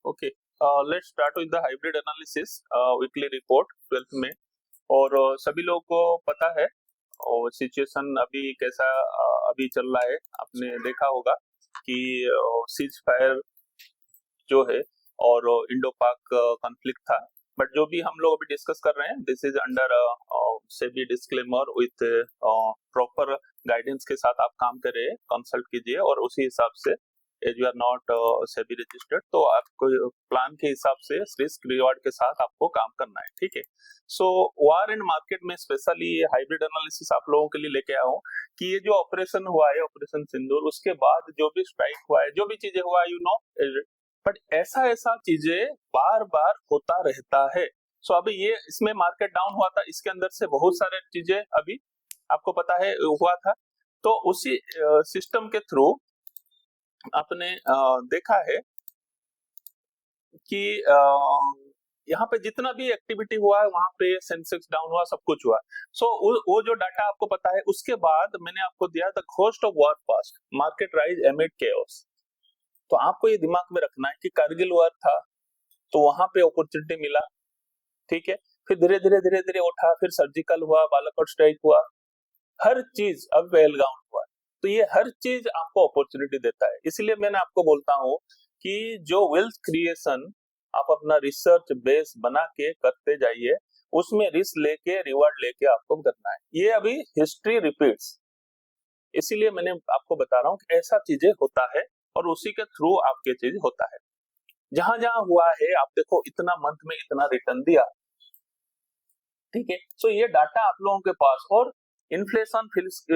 Okay, let's start with the hybrid analysis weekly report 12th में। और सभी लोगों को पता है और सिचुएशन अभी कैसा अभी चल रहा है। आपने देखा होगा कि सीज फायर जो है और इंडो पाक कॉन्फ्लिक्ट था। बट जो भी हम लोग अभी डिस्कस कर रहे हैं, this is under SEBI disclaimer with proper guidance के साथ आप काम करें, कंसल्ट कीजिए और उसी हिसाब से, as you are not SEBI registered, तो आपको प्लान के हिसाब से रिस्क रिवार्ड के साथ आपको काम करना है। ठीक है। सो वार एंड मार्केट में स्पेशली हाइब्रिड एनालिसिस आप लोगों के लिए लेके आया हूँ कि ये जो ऑपरेशन हुआ है, ऑपरेशन सिंदूर, उसके बाद जो भी स्ट्राइक हुआ है, जो भी चीजें हुआ है, यू नो, बट ऐसा ऐसा चीजें बार बार होता रहता है। सो अभी ये इसमें मार्केट डाउन हुआ था, इसके अंदर से बहुत सारे चीजें अभी आपको पता है हुआ था। तो उसी सिस्टम के थ्रू आपने देखा है कि यहाँ पे जितना भी एक्टिविटी हुआ है वहां पे सेंसेक्स डाउन हुआ, सब कुछ हुआ। सो वो जो डाटा आपको पता है, उसके बाद मैंने आपको दिया the cost of war past market rise एमिड chaos. तो आपको ये दिमाग में रखना है कि कारगिल वॉर था तो वहां पे अपॉर्चुनिटी मिला, ठीक है, फिर धीरे धीरे धीरे धीरे उठा, फिर सर्जिकल हुआ, बालाकोट स्ट्राइक हुआ, हर चीज, अब पहलगाम हुआ। तो ये हर चीज आपको अपॉर्चुनिटी देता है। इसलिए मैंने आपको बोलता हूँ कि जो वेल्थ क्रिएशन आप अपना रिसर्च बेस बना के करते जाइए, उसमें रिस्क लेके रिवार्ड लेके आपको करना है। ये अभी हिस्ट्री रिपीट्स, इसीलिए मैंने आपको बता रहा हूँ कि ऐसा चीजें होता है और उसी के थ्रू आपके चीज होता है। जहां जहां हुआ है, आप देखो इतना मंथ में इतना रिटर्न दिया, ठीक है। सो ये डाटा आप लोगों के पास, और इन्फ्लेशन,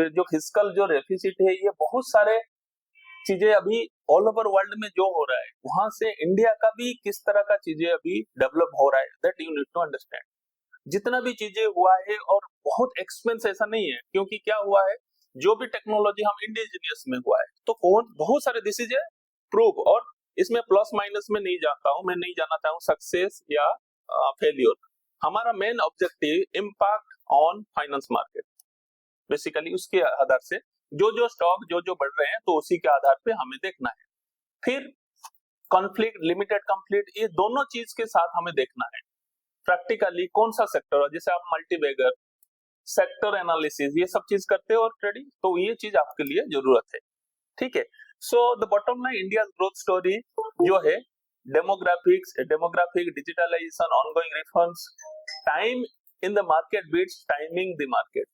जो फिस्कल जो डेफिसिट है, ये बहुत सारे चीजें अभी ऑल ओवर वर्ल्ड में जो हो रहा है, वहां से इंडिया का भी किस तरह का चीजें अभी डेवलप हो रहा है, that you need to understand. जितना भी चीजें हुआ है, और बहुत एक्सपेंस ऐसा नहीं है, क्योंकि क्या हुआ है, जो भी टेक्नोलॉजी हम इंडिजिनियस में हुआ है, तो कौन बहुत सारे दिस इज प्रूफ। और इसमें प्लस माइनस में नहीं जाता हूं, मैं नहीं जाना चाहूँ सक्सेस या फेलियर। हमारा main objective impact on finance market, basically उसके आधार से जो जो स्टॉक जो बढ़ रहे हैं, तो उसी के आधार पे हमें देखना है। फिर कॉन्फ्लिक्ट, लिमिटेड कंप्लीट, ये दोनों चीज के साथ हमें देखना है प्रैक्टिकली कौन सा सेक्टर है। जैसे आप मल्टीबैगर, सेक्टर एनालिसिस, ये सब चीज करते हो और ट्रेडिंग, तो ये चीज आपके लिए जरूरत है। ठीक है। So the bottom line, India growth story जो है, demographic digitalization, ongoing reforms, time in the market beats timing the market.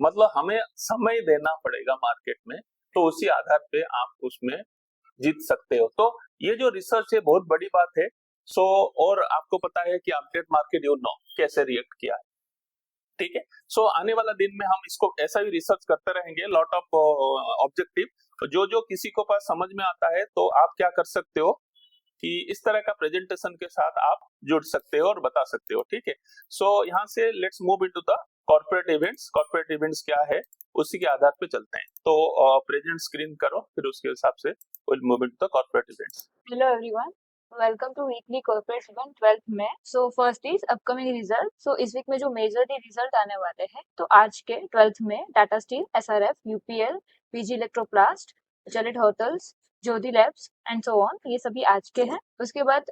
मतलब हमें समय देना पड़ेगा मार्केट में, तो उसी आधार पे आप उसमें जीत सकते हो। तो ये जो रिसर्च है बहुत बड़ी बात है। सो और आपको पता है कि अपडेट मार्केट यू नो कैसे रिएक्ट किया है, ठीक है। सो आने वाला दिन में हम इसको ऐसा ही रिसर्च करते रहेंगे, लॉट ऑफ ऑब्जेक्टिव, जो जो किसी को पास समझ में आता है, तो आप क्या कर सकते हो कि इस तरह का प्रेजेंटेशन के साथ आप जुड़ सकते हो और बता सकते हो, ठीक है। सो यहाँ से let's move into the corporate events. Corporate events क्या है, उसी के आधार पे चलते हैं। तो प्रेजेंट स्क्रीन करो, फिर उसके हिसाब से we'll move into the corporate events. Hello everyone, welcome to weekly corporate event 12th में। So first is upcoming result. So इस वीक में जो मेजरली रिजल्ट आने वाले हैं, तो आज के 12th में Tata steel, SRF, UPL, PG electroplast, Chalet hotels, Jyoti labs and so on, ये सभी आज के हैं। उसके बाद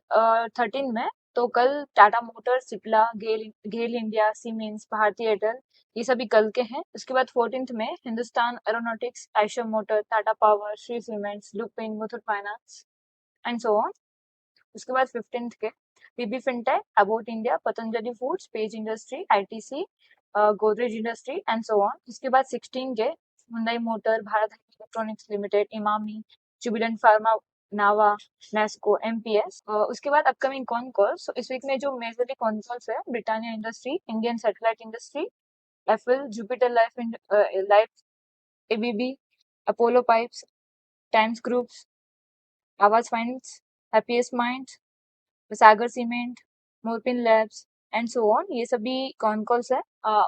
13 में तो कल Tata motors, Cipla, GAIL India, Siemens, Bharti Airtel, ये सभी कल के हैं। उसके बाद 14th में Hindustan aeronautics, Eicher motor, Tata power, Shree cements, Lupin, Muthoot finance and so on. उसके बाद 15th के PB fintech, about India, Patanjali foods, page industry, ITC, Godrej industry and so on. उसके बाद 16 के Hyundai motor, Bharat electronics limited, Emami, jubilant pharma, Nava, Nesco, MPS. उसके बाद अपकमिंग कॉन कॉल्स। इस week में जो मेजरली कॉन कॉल्स है, Britannia industry, Indian satellite industry, FL, Jupiter life, ABB, Apollo pipes, Times groups, Aavas finance, happiest mind, Sagar cement, Morepen labs and so on, ये सभी cone calls है।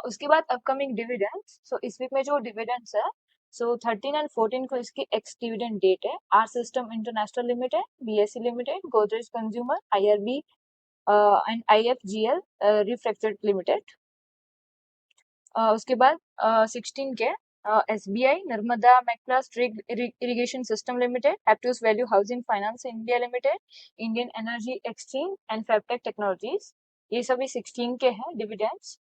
उसके बाद अपकमिंग डिविडेंड्स। सो इस वीक में जो डिविडेंड्स है, सो 13 एंड 14 को इसकी एक्स डिविडेंड डेट है। R system international limited, BSC limited, Godrej consumer, IRB and IFGL refractories limited. उसके बाद 16 के SBI, Narmada Mekla Street Irrigation System Limited, Aptus Value Housing Finance India Limited, Indian Energy Exchange and Fabtech Technologies, ये सभी 16 के हैं dividends.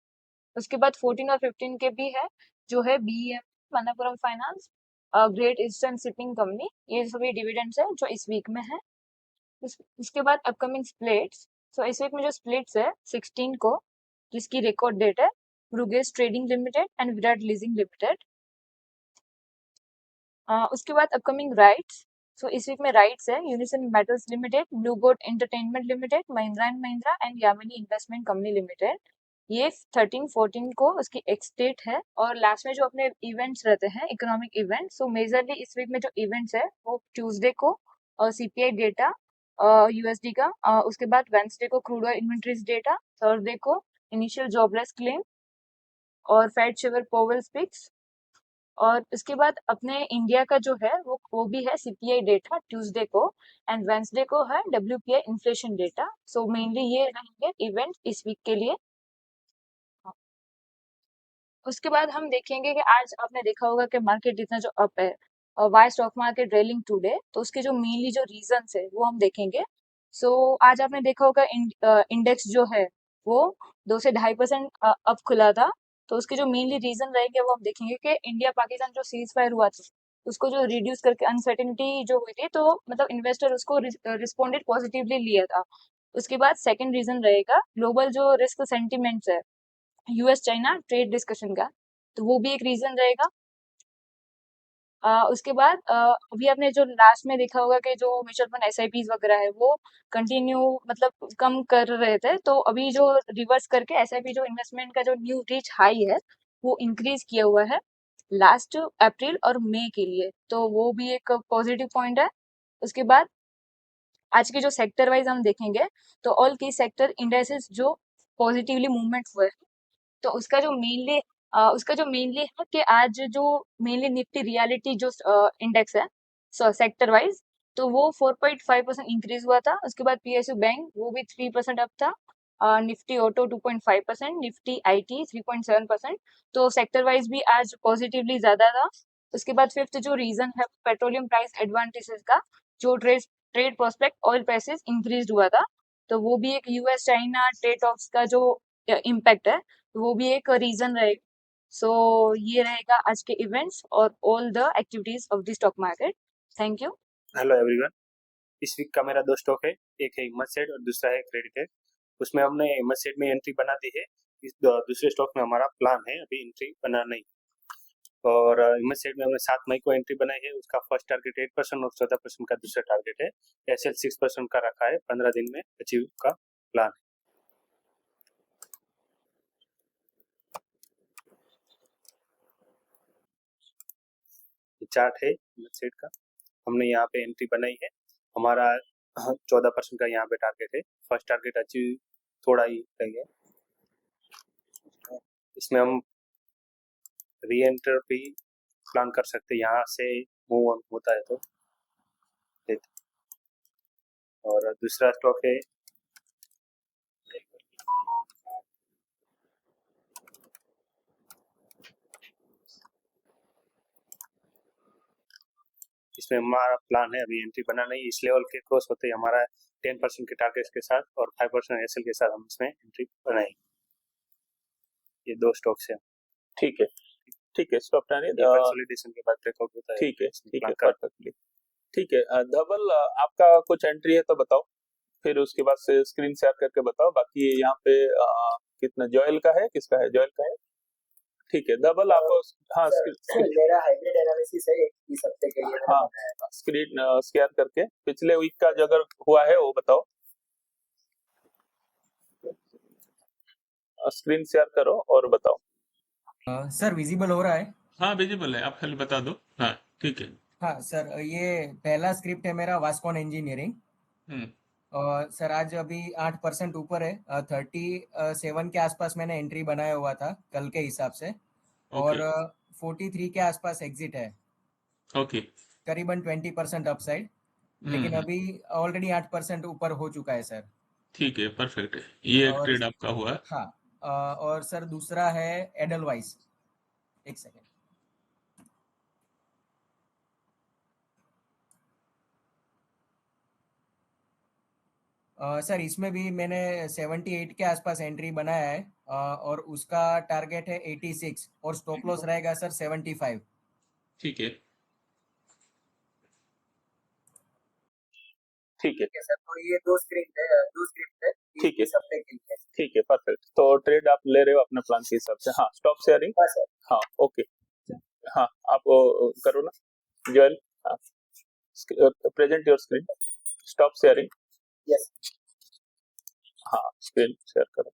उसके बाद 14 और 15 के भी है, जो है BEM, Manappuram finance, great eastern shipping company, ये सभी डिविडेंड्स है जो इस वीक में है। इसके बाद अपकमिंग स्प्लिट्स, सो इस वीक में जो स्प्लिट्स है 16 को, जिसकी रिकॉर्ड डेट है, ब्रूगेज trading limited and Virat leasing limited. उसके बाद अपकमिंग राइट्स, सो इस वीक में राइट्स है unison metals limited, blue boat entertainment limited, Mahindra and Mahindra and Yamini investment company limited. ये 13-14 को उसकी एक्स डेट है। और लास्ट में जो अपने इवेंट्स रहते हैं, इकोनॉमिक इवेंट्स, सो मेजरली इस वीक में जो इवेंट्स है वो ट्यूसडे को CPI डेटा USD का, उसके बाद वेंसडे को crude oil inventories data, Thursday को इनिशियल जॉबलेस क्लेम और फेड शेवर पोवेल स्पीक्स। और उसके बाद अपने इंडिया का जो है वो भी है CPI डेटा ट्यूसडे को, एंड वेंसडे को है WPI inflation data. So mainly ये रहेंगे इवेंट इस वीक के लिए। उसके बाद हम देखेंगे कि आज आपने देखा होगा कि मार्केट इतना जो अप है, Y stock market railing today, तो उसके जो मेनली जो रीजंस है वो हम देखेंगे। सो आज आपने देखा होगा इंडेक्स जो है वो 2 से 2.5% अप खुला था। तो उसके जो मेनली रीजन रहेंगे वो हम देखेंगे कि इंडिया पाकिस्तान जो सीज फायर हुआ था, उसको जो रिड्यूस करके अनसर्टेनिटी जो हुई थी, तो मतलब इन्वेस्टर उसको रिस्पॉन्डेड पॉजिटिवली लिया था। उसके बाद सेकंड रीजन रहेगा ग्लोबल जो रिस्क सेंटिमेंट्स है, US चाइना ट्रेड डिस्कशन का, तो वो भी एक रीजन रहेगा। उसके बाद अभी आपने जो लास्ट में देखा होगा कि जो म्यूचुअल फंड SIPs वगैरह है वो कंटिन्यू मतलब कम कर रहे थे, तो अभी जो रिवर्स करके SIP जो इन्वेस्टमेंट का जो न्यू रीच हाई है वो इंक्रीज किया हुआ है लास्ट अप्रैल और मई के लिए, तो वो भी एक पॉजिटिव पॉइंट है। उसके बाद आज के जो सेक्टर वाइज हम देखेंगे, तो ऑल की सेक्टर इंडेक्सेस जो पॉजिटिवली मूवमेंट हुए, तो उसका जो मेनली है कि आज जो मेनली निफ्टी रियलिटी जो इंडेक्स है, सो सेक्टर वाइज, तो वो 4.5% इंक्रीज हुआ था। उसके बाद PSU बैंक वो भी 3% अप था, निफ्टी ऑटो 2.5%, निफ्टी IT 3.7%, तो सेक्टर वाइज भी आज पॉजिटिवली ज्यादा था। उसके बाद फिफ्थ जो रीजन है पेट्रोलियम प्राइस एडवांटेजेस का, जो trade prospect oil prices increase हुआ था, तो वो भी एक US चाइना ट्रेड टॉक्स का जो इम्पैक्ट है, तो वो भी एक रीजन रहेगा। सो ये रहेगा आज के इवेंट्स और all the activities of the stock market. Thank you. Hello everyone, इस वीक का मेरा 2 स्टॉक है, एक है हिम्मत सेट और दूसरा है क्रेडिटेक। उसमें हमने हिम्मत सेट में एंट्री बना दी है। इस दूसरे स्टॉक में हमारा प्लान है अभी एंट्री बनाना नहीं। और हिम्मत सेट में हमने 7 मई को एंट्री बनाई है। उसका फर्स्ट टारगेट 8% और 14% का दूसरा टारगेट है। SL 6% का रखा है, 15 दिन में अचीव का प्लान है। चार्ट है हिम्मत सेट का, हमने यहाँ पे एंट्री बनाई है। हमारा 14% का यहाँ पे टारगेट है। फर्स्ट टारगेट अचीव थोड़ा ही रह गया। इसमें हम री एंटर भी प्लान कर सकते हैं, यहाँ से मूव ऑन होता है तो। और दूसरा स्टॉक है इसमें हमारा प्लान है अभी एंट्री बनाना ही। इस लेवल के क्रॉस होते ही हमारा 10% के टारगेट के साथ और 5% SL के साथ हम इसमें एंट्री बनाएंगे। ये 2 स्टॉक्स है। ठीक है, ठीक है, स्टॉप कंसोलिडेशन के बाद ब्रेकआउट होता है। ठीक है, ठीक है, परफेक्टली ठीक है। धवल, आपका कुछ एंट्री है तो बताओ, फिर उसके बाद से स्क्रीन शेयर करके बताओ। बाकी यहाँ पे कितना जॉयल का है, किसका है, जॉयल का है। ठीक है धवल, आप हाँ मेरा हाइब्रिड एनालिसिस है इस हफ्ते के लिए। हाँ, स्क्रीन शेयर करके पिछले वीक का जो अगर हुआ है वो बताओ। स्क्रीन शेयर करो और बताओ। सर विजिबल हो रहा है? हाँ विजिबल है, आप खाली बता दो। हाँ ठीक है। हाँ सर, ये पहला स्क्रिप्ट है मेरा वास्कॉन इंजीनियरिंग। हम्म और सर आज अभी 8% ऊपर है, 37 के आसपास मैंने एंट्री बनाया हुआ था कल के हिसाब से। और ओके 43 के आसपास एग्जिट है, ओके। करीबन 20% अपसाइड। लेकिन अभी ऑलरेडी 8% ऊपर हो चुका है सर। ठीक है, परफेक्ट है, ये एक और ट्रेड आपका हुआ है। हाँ, और सर दूसरा है एडलवाइस। एक सेकेंड। सर इसमें भी मैंने 78 के आसपास एंट्री बनाया है और उसका टारगेट है 86 और स्टॉप लॉस रहेगा सर 75। ठीक है ठीक है सर तो ये दो स्क्रिप्ट है ठीक है इस हफ्ते के लिए। ठीक है, परफेक्ट। तो ट्रेड आप ले रहे हो अपने प्लान के हिसाब से। हाँ, स्टॉप शेयरिंग। हाँ सर। हाँ, ओके। हाँ, आप करो ना जोएल। हाँ, present your screen. Stop sharing. Yes हाँ, स्क्रीन शेयर करो।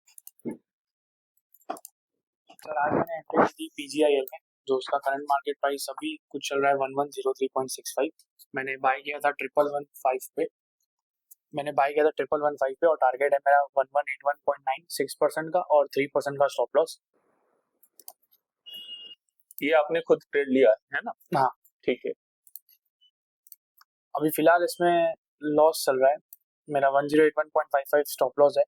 सर आज मैंने एंट्री ली थी पीजीआईएल में, जो उसका करंट मार्केट प्राइस अभी कुछ चल रहा है 1103.65। मैंने बाय किया था 1115 पे। और टारगेट है मेरा 1181.96% का और 3% का स्टॉप लॉस। ये आपने खुद ट्रेड लिया है ना? हाँ। ठीक है। अभी फिलहाल इसमें लॉस चल रहा है मेरा 1081.55 स्टॉप लॉस है।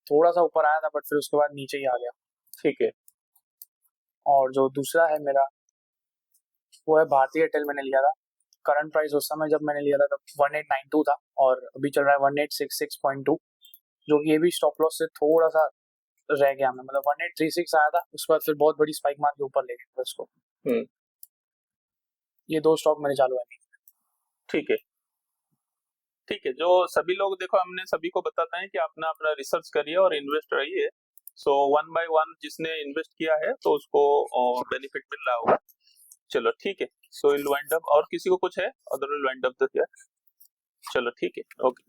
थोड़ा सा ऊपर आया था बट फिर उसके बाद नीचे ही आ गया। ठीक है। और जो दूसरा है मेरा वो है भारतीय एयरटेल। मैंने लिया था, करंट प्राइस उस समय जब मैंने लिया था तब 1892 था और अभी चल रहा है 1866.2, जो कि ये भी स्टॉप लॉस से थोड़ा सा रह गया। मैं मतलब 1836 आया था, उसके बाद फिर बहुत बड़ी स्पाइक मार के ऊपर ले गया उसको। ये दो स्टॉक मेरे चालू है। ठीक है ठीक है। जो सभी लोग, देखो हमने सभी को बताता है कि अपना अपना रिसर्च करिए और इन्वेस्ट रहिए। सो वन बाय वन जिसने इन्वेस्ट किया है तो उसको बेनिफिट मिल रहा होगा। चलो ठीक है। So will wind up. और किसी को कुछ है? Other will wind up the here. चलो ठीक है, ओके।